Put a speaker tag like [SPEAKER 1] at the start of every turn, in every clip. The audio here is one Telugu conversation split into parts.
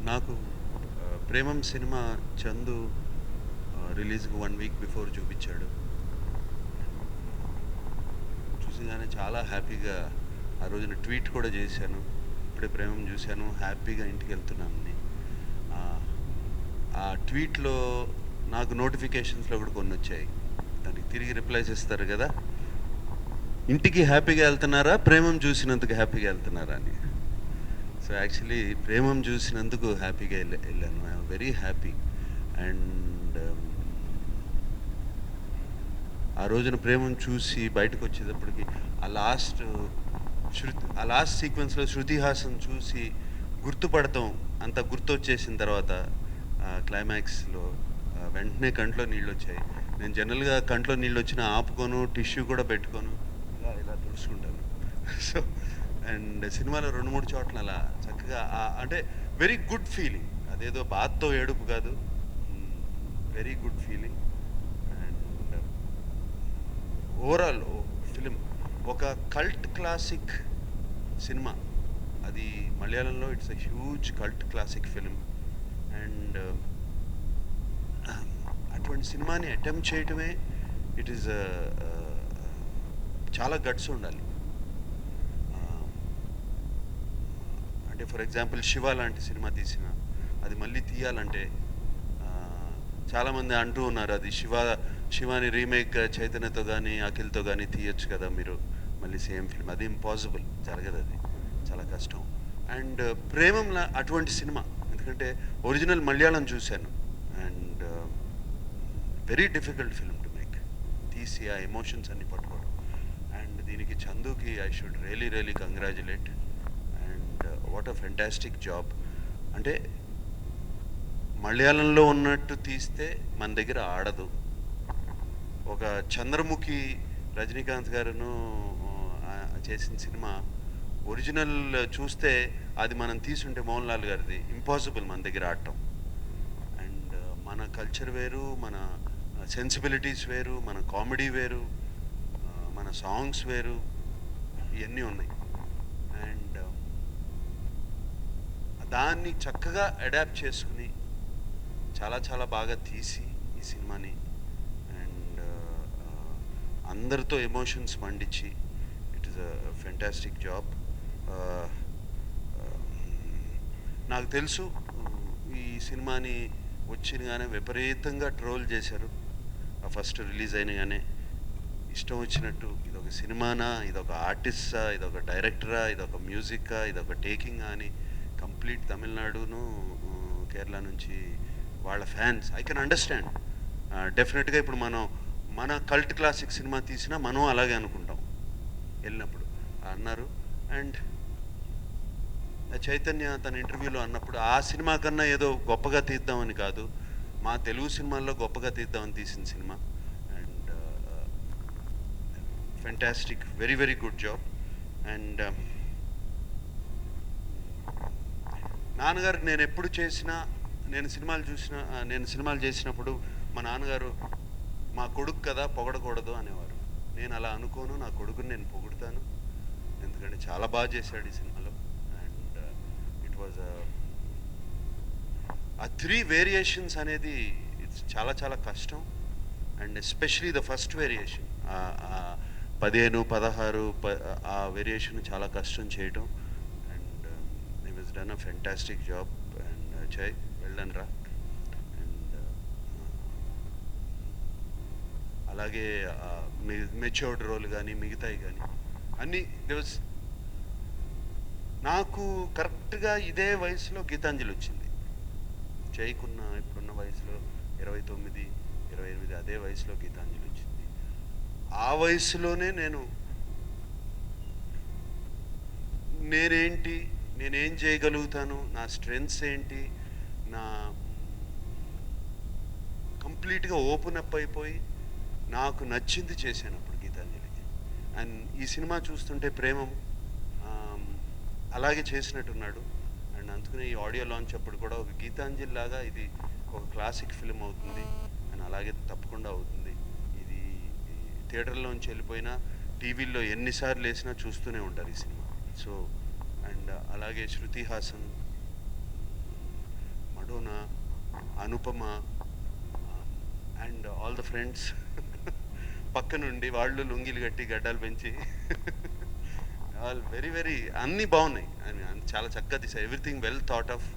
[SPEAKER 1] నాకు 'ప్రేమం' సినిమా చందు రిలీజ్‌కి 1 వీక్ బిఫోర్ చూపిచ్చాడు. చూసిగానే చాలా హ్యాపీగా ఆ రోజున ట్వీట్ కూడా చేశాను. ఇప్పుడే 'ప్రేమం' చూశాను, హ్యాపీగా ఇంటికెళ్తున్నానని. ఆహ్, ఆ ట్వీట్‌లో నాకు నోటిఫికేషన్స్‌లో కూడా కొన్నొచ్చాయి. దానికి తిరిగి రిప్లైస్ ఇస్తారు కదా! ఇంటికి హ్యాపీగా ఎళ్తున్నారా? 'ప్రేమం' చూసినందుకు హ్యాపీగా ఎళ్తున్నారా అని. సో, యాక్చువల్లీ 'ప్రేమం' చూసినందుకు హ్యాపీగా ఎళ్ళాను. I am very happy. And ఆ రోజున 'ప్రేమం' చూసి బయటకొచ్చేటప్పటికి ఆ లాస్ట్ సీక్వెన్స్‌లో 'శృతి హాసన్' చూసి గుర్తుపడతాం. అంత గుర్తొచ్చేసిన తర్వాత క్లైమాక్స్‌లో వెంటనే కంట్లో నీళ్ళొచ్చాయి. నేను జనరల్‌గా కంట్లో నీళ్ళొచ్చినా ఆపుకోను, టిష్యూ కూడా పెట్టుకోను. ఇలా ఇలా తుడుచుకుంటాను. సో, అండ్ సినిమాలో 2, 3 చోట్ల అలా చక్కగా అంటే వెరీ గుడ్ ఫీలింగ్. అదేదో బాధతో ఏడుపు కాదు. Very good feeling. And overall film ఒక కల్ట్ క్లాసిక్ సినిమా. అది మలయాళంలో it's a huge cult classic film. And అటువంటి సినిమాని అటెంప్ట్ చేయటమే ఇట్ ఈస్ చాలా గట్స్ ఉండాలి. ఆహ్, అంటే ఫర్ ఎగ్జాంపుల్ 'శివ' లాంటి సినిమా తీసిన అది మళ్ళీ తీయాలంటే చాలామంది అంటూ ఉన్నారు, అది శివాని రీమేక్ చైతన్యతో కానీ అఖిల్తో కానీ తీయొచ్చు కదా మీరు మళ్ళీ సేమ్ ఫిల్మ్. అది ఇంపాసిబుల్, జరగదు, అది చాలా కష్టం. అండ్ ప్రేమంలా అటువంటి సినిమా, ఎందుకంటే ఒరిజినల్ మలయాళం చూశాను. And very difficult film to make. తీసి ఆ ఎమోషన్స్ అన్ని పట్టుకోవడం. అండ్ దీనికి చందుకి I should really really congratulate. And what a fantastic job. అంటే మలయాళంలో ఉన్నట్టు తీస్తే మన దగ్గర ఆడదు. ఒక 'చంద్రముఖి' రజనీకాంత్ గారును చేసిన సినిమా ఒరిజినల్ చూస్తే అది మనం తీసుంటే మోహన్ లాల్ గారిది ఇంపాసిబుల్ మన దగ్గర ఆడటం. అండ్ మన కల్చర్ వేరు, మన సెన్సిబిలిటీస్ వేరు, మన కామెడీ వేరు, మన సాంగ్స్ వేరు, ఇవన్నీ ఉన్నాయి. అండ్ దాన్ని చక్కగా అడాప్ట్ చేసుకుని చాలా చాలా బాగా తీసి ఈ సినిమాని అండ్ అందరితో ఎమోషన్స్ పండించి it is a fantastic job. నాకు తెలుసు ఈ సినిమాని వచ్చినగానే విపరీతంగా ట్రోల్ చేశారు. ఫస్ట్ రిలీజ్ అయినగానే ఇష్టం వచ్చినట్టు, ఇదొక సినిమానా, ఇదొక ఆర్టిస్టా, ఇదొక డైరెక్టరా, ఇదొక మ్యూజిక్కా, ఇదొక టేకింగా అని కంప్లీట్ తమిళనాడును కేరళ నుంచి వాళ్ళ ఫ్యాన్స్. I can understand. డెఫినెట్గా ఇప్పుడు మన కల్ట్ క్లాసిక్ సినిమా తీసినా మనం అలాగే అనుకుంటాం వెళ్ళినప్పుడు అన్నారు. అండ్ చైతన్య తన ఇంటర్వ్యూలో అన్నప్పుడు ఆ సినిమా కన్నా ఏదో గొప్పగా తీద్దామని కాదు, మా తెలుగు సినిమాల్లో గొప్పగా తీద్దామని తీసిన cinema. And fantastic, very very good job. And నాన్నగారికి నేను ఎప్పుడు చేసినా, నేను సినిమాలు చేసినప్పుడు మా నాన్నగారు మా కొడుకు కదా పొగడకూడదు అనేవారు. నేను అలా అనుకోను, నా కొడుకుని నేను పొగుడుతాను, ఎందుకంటే చాలా బాగా చేశాడు ఈ సినిమాలో. అండ్ ఇట్ వాజ్ ఆ 3 వేరియేషన్స్ అనేది ఇట్స్ చాలా చాలా కష్టం. And especially the first variation 15, 16 ఆ వేరియేషన్ చాలా కష్టం చేయటం. And he was done a fantastic job. And జై, వెళ్ళను రా. అండ్ అలాగే మెచ్యూర్డ్ రోల్ కానీ మిగతాయి కానీ అన్నీ వాజ్. నాకు కరెక్ట్గా ఇదే వయసులో గీతాంజలి వచ్చింది. జైకున్న ఇప్పుడున్న వయసులో 29, 28 అదే వయసులో గీతాంజలి వచ్చింది. ఆ వయసులోనే నేనేంటి, నేనేం చేయగలుగుతాను, నా స్ట్రెంగ్స్ ఏంటి, నా కంప్లీట్గా ఓపెన్ అప్ అయిపోయి నాకు నచ్చింది చేశాను అప్పుడు గీతాంజలికి. అండ్ ఈ సినిమా చూస్తుంటే ప్రేమం అలాగే చేసినట్టున్నాడు. అండ్ అందుకనే ఈ ఆడియో లాంచ్ అప్పుడు కూడా ఒక గీతాంజలి లాగా ఇది ఒక క్లాసిక్ ఫిలిం అవుతుంది అని, అలాగే తప్పకుండా అవుతుంది. ఇది థియేటర్లోంచి వెళ్ళిపోయినా టీవీల్లో ఎన్నిసార్లు వేసినా చూస్తూనే ఉంటారు ఈ సినిమా. సో అండ్ అలాగే Shruti Haasan, Anupama and all the friends పక్క నుండి వాళ్ళు లుంగిలు కట్టి గడ్డాలు పెంచి ఆల్ వెరీ వెరీ అన్నీ బాగున్నాయి. చాలా చక్కగా తీసారు. Everything well thought of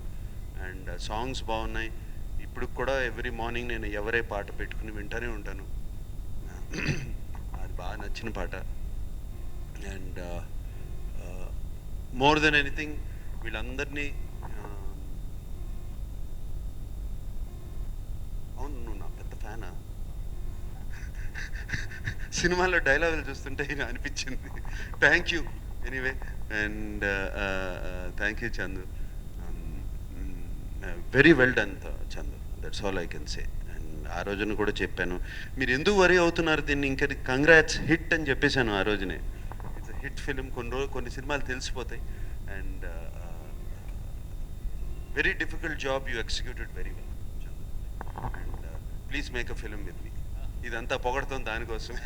[SPEAKER 1] and songs బాగున్నాయి. ఇప్పుడు కూడా ఎవ్రీ మార్నింగ్ నేను ఎవరే పాట పెట్టుకుని వింటూనే ఉంటాను. అది బాగా నచ్చిన పాట. అండ్ మోర్ దెన్ ఎనీథింగ్ వీళ్ళందరినీ అవును నువ్వు నా పెద్ద ఫ్యానా? సినిమాలో డైలాగులు చూస్తుంటే అనిపించింది. Thank you anyway and thank you Chandu. Very well done Chandu, that's all I can say. And ఆ రోజున కూడా చెప్పాను, మీరు ఎందుకు వరీ అవుతున్నారు దీన్ని, ఇంకా కంగ్రాట్స్ హిట్ అని చెప్పేశాను ఆ రోజునే. It's hit film. కొన్ని సినిమాలు తెలిసిపోతాయి. And very difficult job you executed very well Chandu. And please make a film with me. ఇదంతా పొగడుతాం దానికోసమే.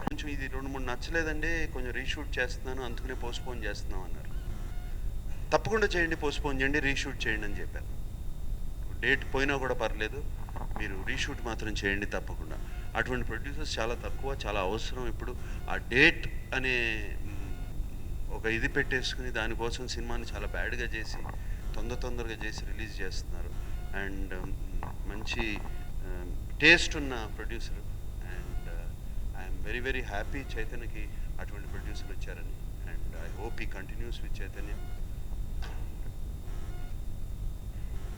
[SPEAKER 1] కొంచెం ఇది 2-3 నచ్చలేదండి, కొంచెం రీషూట్ చేస్తున్నాను అందుకనే పోస్ట్పోన్ చేస్తున్నాం అన్నారు. తప్పకుండా చేయండి, పోస్ట్పోన్ చేయండి, రీషూట్ చేయండి అని చెప్పాను. డేట్ పోయినా కూడా పర్లేదు, మీరు రీషూట్ మాత్రం చేయండి తప్పకుండా. అటువంటి ప్రొడ్యూసర్స్ చాలా తక్కువ, చాలా అవసరం ఇప్పుడు. ఆ డేట్ అనే ఒక ఇది పెట్టేసుకుని దానికోసం సినిమాని చాలా బ్యాడ్గా చేసి తొందరగా చేసి రిలీజ్ చేస్తున్నారు. అండ్ మంచి టేస్ట్ ఉన్న producer. And I'm very very happy చైతన్యకి అటువంటి ప్రొడ్యూసర్ వచ్చారని. అండ్ ఐ హోప్ ఈ continues with Chaitanya.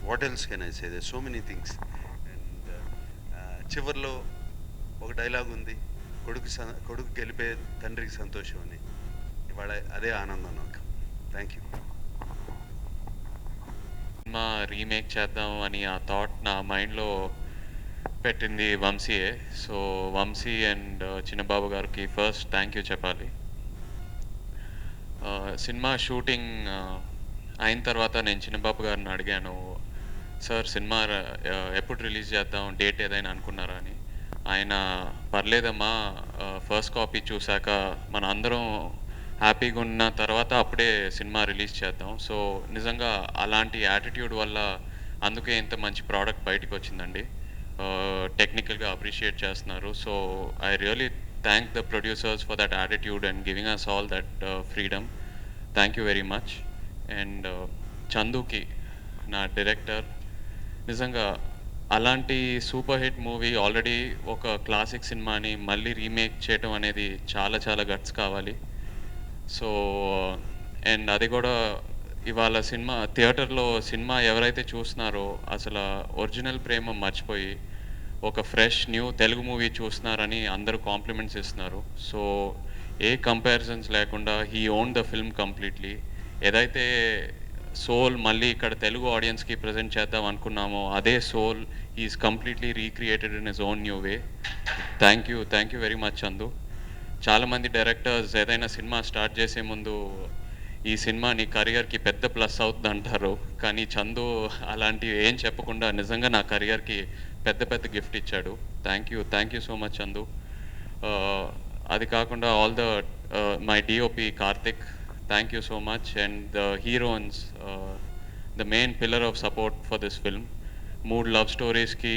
[SPEAKER 1] What else can I say, there so many things. And చివర్లో ఒక డైలాగ్ ఉంది, కొడుకు గెలిపే తండ్రికి సంతోషం అని. ఇవాళ అదే ఆనందం నాకు. Thank you.
[SPEAKER 2] సినిమా రీమేక్ చేద్దాం అని ఆ థాట్ నా మైండ్లో పెట్టింది వంశీయే. సో వంశీ అండ్ చిన్నబాబు గారికి ఫస్ట్ థ్యాంక్ యూ చెప్పాలి. సినిమా షూటింగ్ అయిన తర్వాత నేను చిన్నబాబు గారిని అడిగాను, సార్ సినిమా ఎప్పుడు రిలీజ్ చేద్దాం, డేట్ ఏదైనా అనుకున్నారా అని. ఆయన పర్లేదమ్మా, ఫస్ట్ కాపీ చూశాక మన అందరం హ్యాపీగా ఉన్న తర్వాత అప్పుడే సినిమా రిలీజ్ చేద్దాం. సో నిజంగా అలాంటి యాటిట్యూడ్ వల్ల అందుకే ఇంత మంచి ప్రోడక్ట్ బయటకు వచ్చిందండి. టెక్నికల్గా అప్రిషియేట్ చేస్తున్నారు. So I really thank the producers for that attitude and giving us all that freedom. Thank you very much. And చందుకి, నా డైరెక్టర్, నిజంగా అలాంటి సూపర్ హిట్ మూవీ, ఆల్రెడీ ఒక క్లాసిక్ సినిమాని మళ్ళీ రీమేక్ చేయడం అనేది చాలా చాలా గట్స్ కావాలి. సో అండ్ అది కూడా ఇవాళ సినిమా థియేటర్లో సినిమా ఎవరైతే చూస్తున్నారో అసలు ఒరిజినల్ ప్రేమ మర్చిపోయి ఒక ఫ్రెష్ న్యూ తెలుగు మూవీ చూస్తున్నారని అందరూ కాంప్లిమెంట్స్ ఇస్తున్నారు. సో ఏ కంపారిజన్స్ లేకుండా he own the film completely. ఏదైతే సోల్ మళ్ళీ ఇక్కడ తెలుగు ఆడియన్స్కి ప్రజెంట్ చేద్దాం అనుకున్నామో అదే soul is completely recreated in his own new way. Thank you very much Chandu. చాలామంది డైరెక్టర్స్ ఏదైనా సినిమా స్టార్ట్ చేసే ముందు ఈ సినిమా నీ కెరియర్కి పెద్ద ప్లస్ అవుతుంది అంటారు, కానీ చందు అలాంటివి ఏం చెప్పకుండా నిజంగా నా కెరియర్కి పెద్ద గిఫ్ట్ ఇచ్చాడు. Thank you so much Chandu. అది కాకుండా all the my DOP Karthik, thank you so much. And the heroines, the main pillar of support for this film. 3 love స్టోరీస్కి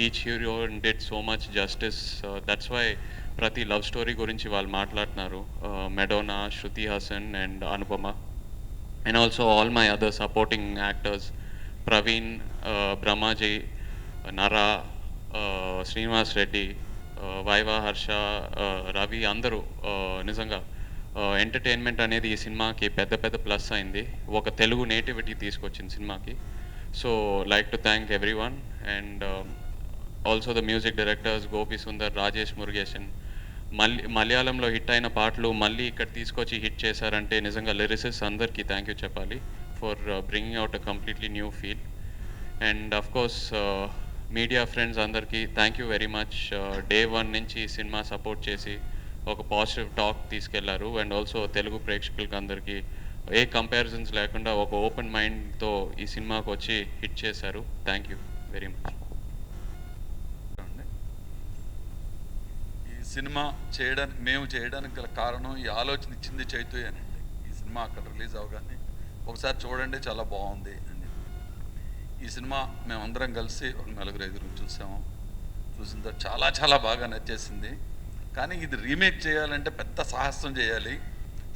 [SPEAKER 2] each heroine did so much justice. That's why ప్రతి లవ్ స్టోరీ గురించి వాళ్ళు మాట్లాడుతున్నారు. Madonna, Shruti Haasan and Anupama. And also all my other supporting actors, Praveen, Brahmaji, Nara, Srinivas Reddy, Viva, Harsha, Ravi, అందరూ నిజంగా ఎంటర్టైన్మెంట్ అనేది ఈ సినిమాకి పెద్ద ప్లస్ అయింది. ఒక తెలుగు నేటివిటీ తీసుకొచ్చింది సినిమాకి. So like to thank every one. And also the music directors Gopi Sundar, Rajesh Murugesan. మలయాళంలో హిట్ అయిన పాటలు మళ్ళీ ఇక్కడ తీసుకొచ్చి హిట్ చేశారంటే నిజంగా లిరిసిస్ట్ అందరికీ థ్యాంక్ యూ చెప్పాలి for bringing out a completely new feel. And of course media friends అందరికీ thank you very much. Day 1 నుంచి సినిమా సపోర్ట్ చేసి ఒక పాజిటివ్ టాక్ తీసుకెళ్లారు. అండ్ ఆల్సో తెలుగు ప్రేక్షకులకి అందరికీ ఏ కంపారిజన్స్ లేకుండా ఒక ఓపెన్ మైండ్తో ఈ సినిమాకి వచ్చి హిట్ చేశారు. Thank you very much.
[SPEAKER 3] ఈ సినిమా మేము చేయడానికి గల కారణం, ఈ ఆలోచన ఇచ్చింది చైతన్యనండి. ఈ సినిమా అక్కడ రిలీజ్ అవగానే ఒకసారి చూడండి చాలా బాగుంది అని. ఈ సినిమా మేమందరం కలిసి ఒక 4-5 చూసాము. చూసిన తర్వాత చాలా చాలా బాగా నచ్చేసింది. కానీ ఇది రీమేక్ చేయాలంటే పెద్ద సాహసం చేయాలి,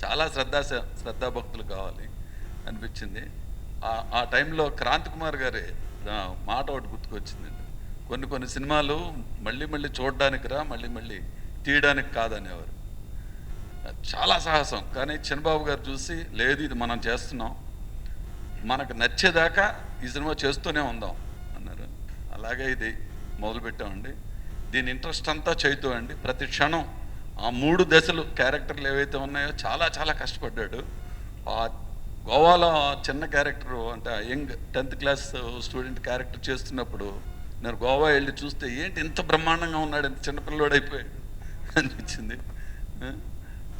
[SPEAKER 3] చాలా శ్రద్ధాభక్తులు కావాలి అనిపించింది. ఆ టైంలో క్రాంతి కుమార్ గారి మాట ఒకటి గుర్తుకొచ్చిందండి. కొన్ని సినిమాలు మళ్ళీ మళ్ళీ చూడడానికి రా, మళ్ళీ మళ్ళీ తీయడానికి కాదనేవారు. చాలా సాహసం. కానీ చిన్నబాబు గారు చూసి, లేదు ఇది మనం చేస్తున్నాం, మనకు నచ్చేదాకా ఈ సినిమా చేస్తూనే ఉందాం అన్నారు. అలాగే ఇది మొదలుపెట్టామండి. దీని ఇంట్రెస్ట్ అంతా చైతూ అండి. ప్రతి క్షణం ఆ 3 దశలు క్యారెక్టర్లు ఏవైతే ఉన్నాయో చాలా చాలా కష్టపడ్డాడు. ఆ గోవాలో చిన్న క్యారెక్టరు అంటే young 10th class student character చేస్తున్నప్పుడు నేను గోవా వెళ్ళి చూస్తే ఏంటి ఇంత బ్రహ్మాండంగా ఉన్నాడు, ఇంత చిన్నపిల్లడు అయిపోయాడు అనిపించింది.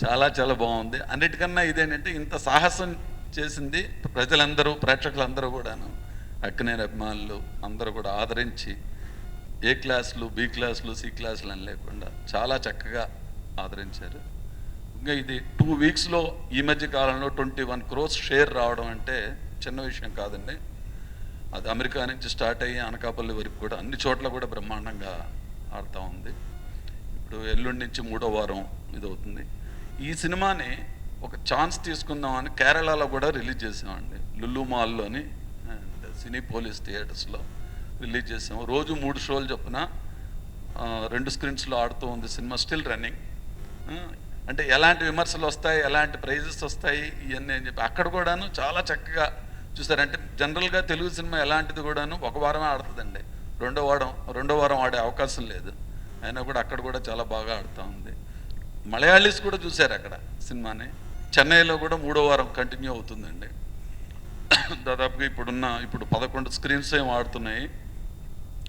[SPEAKER 3] చాలా చాలా బాగుంది. అన్నిటికన్నా ఇదేంటంటే ఇంత సాహసం చేసింది ప్రజలందరూ, ప్రేక్షకులందరూ కూడాను, అక్కినేని అభిమానులు అందరూ కూడా ఆదరించి ఏ క్లాసులు, బి క్లాసులు, సి క్లాసులు అని లేకుండా చాలా చక్కగా ఆదరించారు. ఇంకా ఇది 2 వీక్స్లో ఈ మధ్య కాలంలో 21 crores షేర్ రావడం అంటే చిన్న విషయం కాదండి. అది అమెరికా నుంచి స్టార్ట్ అయ్యి అనకాపల్లి వరకు కూడా అన్ని చోట్ల కూడా బ్రహ్మాండంగా ఆడుతూ ఉంది. ఇప్పుడు ఎల్లుండి నుంచి 3వ వారం ఇది అవుతుంది. ఈ సినిమాని ఒక ఛాన్స్ తీసుకుందామని కేరళలో కూడా రిలీజ్ చేసామండి. లుల్లు మాల్లోని అండ్ సినీ పోలీస్ థియేటర్స్లో రిలీజ్ చేసాము. రోజు 3 షోలు చొప్పున 2 స్క్రీన్స్లో ఆడుతూ ఉంది సినిమా. Still running. అంటే ఎలాంటి విమర్శలు వస్తాయి, ఎలాంటి ప్రైజెస్ వస్తాయి ఇవన్నీ అని చెప్పి అక్కడ కూడాను చాలా చక్కగా చూసారంటే జనరల్గా తెలుగు సినిమా ఎలాంటిది కూడాను ఒక వారమే ఆడుతుందండి, రెండో వారం ఆడే అవకాశం లేదు. అయినా కూడా అక్కడ కూడా చాలా బాగా ఆడుతూ ఉంది. మలయాళీస్ కూడా చూశారు అక్కడ సినిమాని. చెన్నైలో కూడా 3వ వారం కంటిన్యూ అవుతుందండి. దాదాపుగా ఇప్పుడు 11 స్క్రీన్స్ ఏం ఆడుతున్నాయి.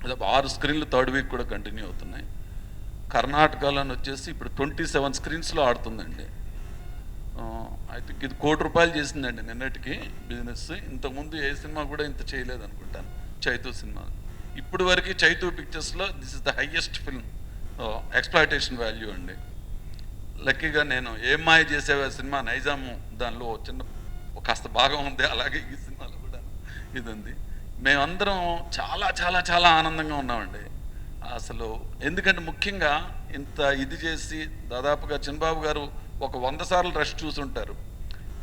[SPEAKER 3] దాదాపు 6 స్క్రీన్లు 3rd వీక్ కూడా కంటిన్యూ అవుతున్నాయి. కర్ణాటకలో వచ్చేసి ఇప్పుడు 27 స్క్రీన్స్లో ఆడుతుందండి. ఐ థింక్ ఇది ₹1 కోటి చేసిందండి నిన్నటికి బిజినెస్. ఇంతకుముందు ఏ సినిమా కూడా ఇంత చేయలేదు అనుకుంటాను, చైతూ సినిమా. ఇప్పుడు వరకు చైతూ పిక్చర్స్లో this is the highest film exploitation value అండి. లక్కీగా నేను ఏం మాయ చేసేవా సినిమా నైజాము దానిలో కాస్త భాగం ఉంది. అలాగే ఈ సినిమాలో కూడా ఇది ఉంది. మేమందరం చాలా చాలా చాలా ఆనందంగా ఉన్నామండి అసలు. ఎందుకంటే ముఖ్యంగా ఇంత ఇది చేసి దాదాపుగా చిన్నబాబు గారు ఒక 100 సార్లు రష్ చూసుంటారు.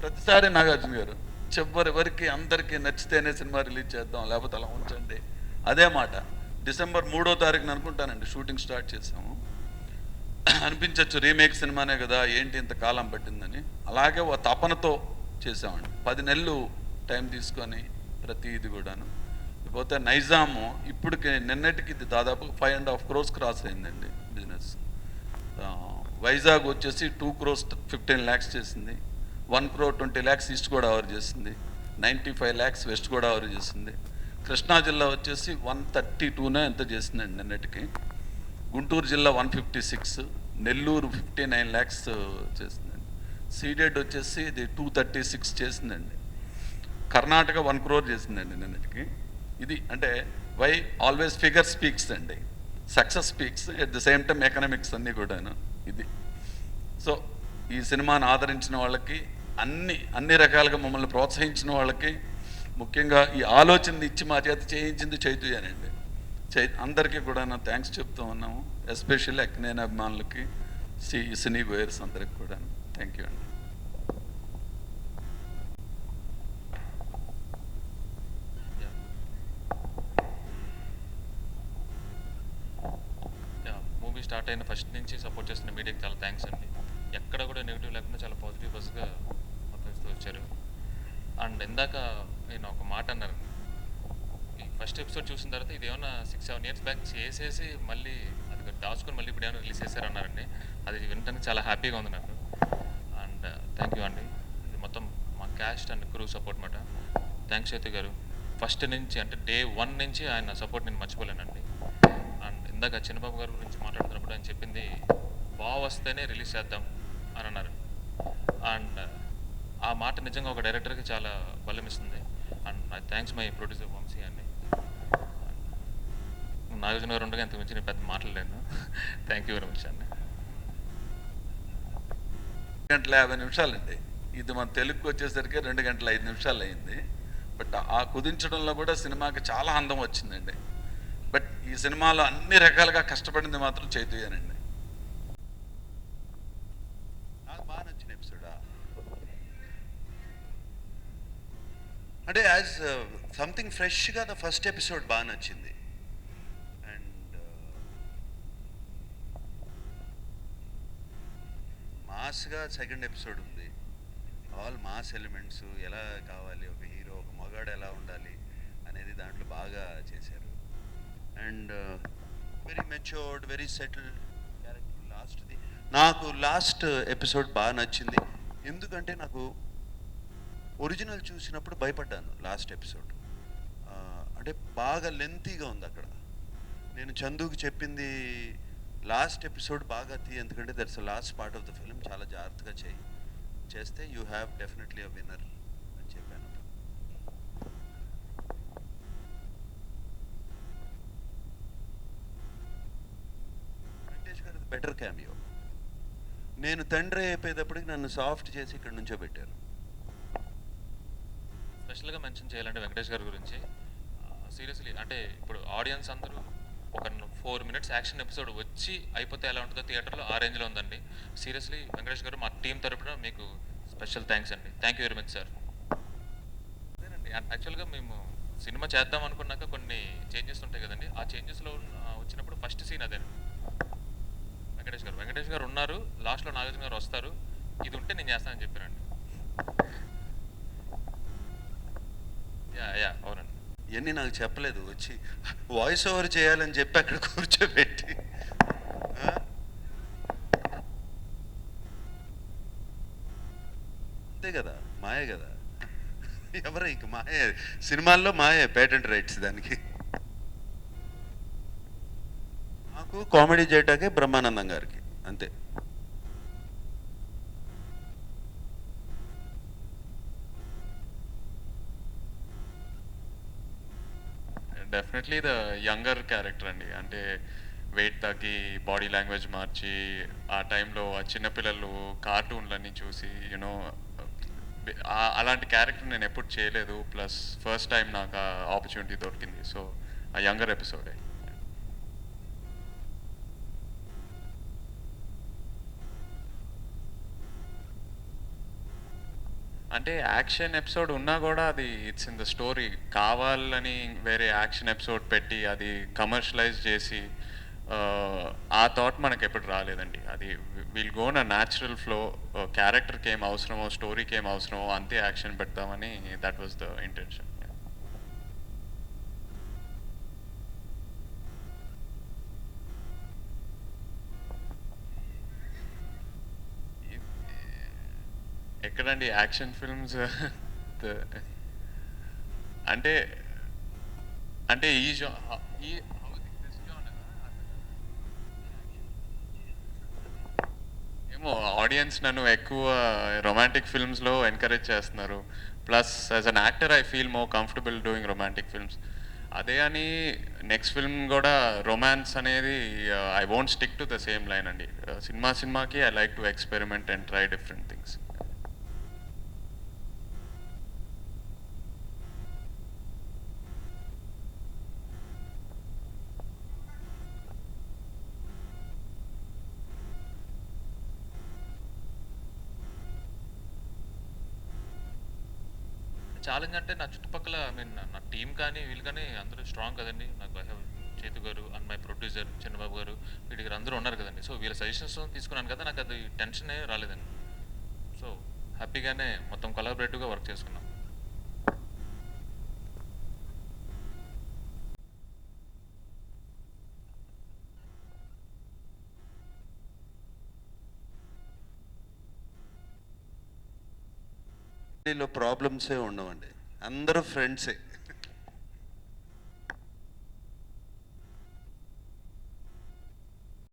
[SPEAKER 3] ప్రతిసారి నాగార్జున గారు చివరి వరకు అందరికీ నచ్చితేనే సినిమా రిలీజ్ చేద్దాం, లేకపోతే అలా ఉంచండి, అదే మాట. డిసెంబర్ 3వ తారీఖున అనుకుంటానండి షూటింగ్ స్టార్ట్ చేసాము. అనిపించవచ్చు రీమేక్ సినిమానే కదా ఏంటి ఇంత కాలం పట్టిందని. అలాగే ఓ తపనతో చేసామండి. 10 నెలలు టైం తీసుకొని ప్రతి ఇది కూడాను. పోతే నైజాము ఇప్పటికి నిన్నటికి ఇది దాదాపు 5.5 crores క్రాస్ అయిందండి బిజినెస్. వైజాగ్ వచ్చేసి 2 crores 15 lakhs చేసింది. 1 crore 20 lakhs ఈస్ట్ గోదావరి చేసింది. 95 lakhs వెస్ట్ గోదావరి చేసింది. కృష్ణా జిల్లా వచ్చేసి 132 ఎంత చేసిందండి నిన్నటికి. గుంటూరు జిల్లా 156, నెల్లూరు 59 lakhs చేసిందండి. సీడెడ్ వచ్చేసి ఇది 236 చేసిందండి. కర్ణాటక 1 crore చేసిందండి నిన్నటికి. ఇది అంటే వై ఆల్వేస్ ఫిగర్ స్పీక్స్ అండి, success speaks, at the same time economics అన్నీ కూడాను ఇది. సో ఈ సినిమాని ఆదరించిన వాళ్ళకి, అన్ని రకాలుగా మమ్మల్ని ప్రోత్సహించిన వాళ్ళకి, ముఖ్యంగా ఈ ఆలోచన ఇచ్చి మా చేత చేయించింది చైతన్యనండి. అందరికీ కూడా థ్యాంక్స్ చెప్తూ ఉన్నాము. ఎస్పెషల్లీ అక్కినేని అభిమానులకి, సినీ గోయర్స్ అందరికి కూడా థ్యాంక్ యూ అండి.
[SPEAKER 2] మూవీ స్టార్ట్ అయిన ఫస్ట్ నుంచి సపోర్ట్ చేస్తున్న మీడియాకి చాలా థ్యాంక్స్ అండి. ఎక్కడ కూడా నెగిటివ్ లేకుండా చాలా పాజిటివ్ బస్గా మొత్తం ఇస్తూ వచ్చారు. అండ్ ఇందాక నేను ఒక మాట అన్నారు, ఈ ఫస్ట్ ఎపిసోడ్ చూసిన తర్వాత ఇది ఏమన్నా 6-7 years బ్యాక్ చేసేసి మళ్ళీ అది దాచుకొని మళ్ళీ ఇప్పుడు ఏమైనా రిలీజ్ చేశారన్నారండి. అది వినడానికి చాలా హ్యాపీగా ఉంది నాకు. అండ్ థ్యాంక్ యూ అండి. ఇది మొత్తం మా క్యాస్ట్ అండ్ క్రూ సపోర్ట్ మాట. థ్యాంక్స్ చైతు గారు. ఫస్ట్ నుంచి అంటే Day 1 నుంచి ఆయన సపోర్ట్ నేను మర్చిపోలేనండి. అండ్ ఇందాక చిన్నబాబు గారి గురించి మాట్లాడుతున్నప్పుడు ఆయన చెప్పింది బాగా వస్తేనే రిలీజ్ చేద్దాం అని అన్నారు. అండ్ ఆ మాట నిజంగా ఒక డైరెక్టర్కి చాలా బలం ఇస్తుంది. And thanks my producer Vamsi అండి. నాగార్జున గారు ఉండగా ఇంతకు మించి నేను పెద్ద మాట్లాడలేను. థ్యాంక్ యూ వెరీ మచ్ అండి.
[SPEAKER 3] 2 గంటల 50 నిమిషాలండి. ఇది మన తెలుగుకి వచ్చేసరికి 2 గంటల 5 నిమిషాలు అయింది. బట్ ఆ కుదించడంలో కూడా సినిమాకి చాలా అందం వచ్చిందండి. బట్ ఈ సినిమాలో అన్ని రకాలుగా కష్టపడింది మాత్రం చైతన్యనండి.
[SPEAKER 1] నాకు బాగా నచ్చిన ఎపిసోడా అంటే యాజ్ సంథింగ్ ఫ్రెష్గా ద ఫస్ట్ ఎపిసోడ్ బాగా నచ్చింది. అండ్ మాస్గా సెకండ్ ఎపిసోడ్ ఉంది. ఆల్ మాస్ ఎలిమెంట్స్ ఎలా కావాలి, ఒక హీరో ఒక మగాడు ఎలా ఉండాలి అనేది దాంట్లో బాగా చేశారు. And very matured, very settled character లాస్ట్ది. నాకు లాస్ట్ ఎపిసోడ్ బాగా నచ్చింది, ఎందుకంటే నాకు ఒరిజినల్ చూసినప్పుడు భయపడ్డాను లాస్ట్ ఎపిసోడ్. అంటే బాగా లెంతీగా ఉంది అక్కడ. నేను చందుకి చెప్పింది లాస్ట్ ఎపిసోడ్ బాగా ఎందుకంటే that's last part of the film, చాలా జాగ్రత్తగా చేస్తే you have definitely a winner అని చెప్పాను. వెంకటేష్ గారి బెటర్ క్యామియో. నేను తండ్రి అయిపోయేటప్పటికి నన్ను సాఫ్ట్ చేసి ఇక్కడ నుంచో పెట్టారు.
[SPEAKER 4] స్పెషల్గా మెన్షన్ చేయాలంటే వెంకటేష్ గారి గురించి సీరియస్లీ అంటే ఇప్పుడు ఆడియన్స్ అందరూ ఒక 4 minutes యాక్షన్ ఎపిసోడ్ వచ్చి అయిపోతే ఎలా ఉంటుందో థియేటర్లో ఆ రేంజ్లో ఉందండి. సీరియస్లీ వెంకటేష్ గారు మా టీం తరపున మీకు స్పెషల్ థ్యాంక్స్ అండి. Thank you very much sir. అదేనండి, యాక్చువల్గా మేము సినిమా చేద్దాం అనుకున్నాక కొన్ని చేంజెస్ ఉంటాయి కదండి, ఆ చేంజెస్లో వచ్చినప్పుడు ఫస్ట్ సీన్ అదేనండి. వెంకటేష్ గారు ఉన్నారు, లాస్ట్లో నాగార్జున గారు వస్తారు, ఇది ఉంటే నేను చేస్తానని చెప్పానండి. యా అవునండి.
[SPEAKER 1] ఇవన్నీ నాకు చెప్పలేదు, వచ్చి వాయిస్ ఓవర్ చేయాలని చెప్పి అక్కడ కూర్చోబెట్టి. అంతే కదా, మాయే కదా. ఎవరు ఇంక మాయే, సినిమాల్లో మాయే పేటెంట్ రైట్స్ దానికి. నాకు కామెడీ చేయటాకే బ్రహ్మానందం గారికి అంతే.
[SPEAKER 2] డెఫినెట్లీ ద యంగర్ క్యారెక్టర్ అండి. అంటే వెయిట్ తగ్గి బాడీ లాంగ్వేజ్ మార్చి ఆ టైంలో ఆ చిన్నపిల్లలు కార్టూన్లన్నీ చూసి యూనో అలాంటి క్యారెక్టర్ నేను ఎప్పుడు చేయలేదు. ప్లస్ ఫస్ట్ టైం నాకు ఆ ఆపర్చునిటీ దొరికింది. సో ఆ యంగర్ ఎపిసోడే. అంటే యాక్షన్ ఎపిసోడ్ ఉన్నా కూడా అది ఇట్స్ ఇన్ ద స్టోరీ. కావాలని వేరే యాక్షన్ ఎపిసోడ్ పెట్టి అది కమర్షియలైజ్ చేసి ఆ థాట్ మనకు ఎప్పుడు రాలేదండి. అది will gone a natural flow. క్యారెక్టర్కి ఏం అవసరమో, స్టోరీకి ఏం అవసరమో అంతే యాక్షన్ పెడతామని దట్ వాజ్ ద ఇంటెన్షన్. ఎక్కడండి యాక్షన్ ఫిల్మ్స్ అంటే అంటే ఏమో ఆడియన్స్ నన్ను ఎక్కువ రొమాంటిక్ ఫిల్మ్స్లో ఎంకరేజ్ చేస్తున్నారు. Plus as an actor I feel more comfortable doing romantic films. అదే అని నెక్స్ట్ ఫిల్మ్ కూడా రొమాన్స్ అనేది I won't stick to the same line అండి. సినిమాకి I like to experiment and try different things.
[SPEAKER 4] Challenge అంటే నా చుట్టుపక్కల నా టీం కానీ వీళ్ళు కానీ అందరూ స్ట్రాంగ్ కదండి. నాకు ఐ హ్యావ్ చేతు గారు అండ్ మై ప్రొడ్యూసర్ చిన్నబాబు గారు, వీడి గారు అందరూ ఉన్నారు కదండి. సో వీళ్ళ సజెషన్స్ తీసుకున్నాను కదా, నాకు అది టెన్షన్ రాలేదండి. సో హ్యాపీగానే మొత్తం కొలాబరేటివ్గా వర్క్ చేసుకున్నాం.
[SPEAKER 1] ప్రాబ్లమ్సే ఉండవండి, అందరూ ఫ్రెండ్సే.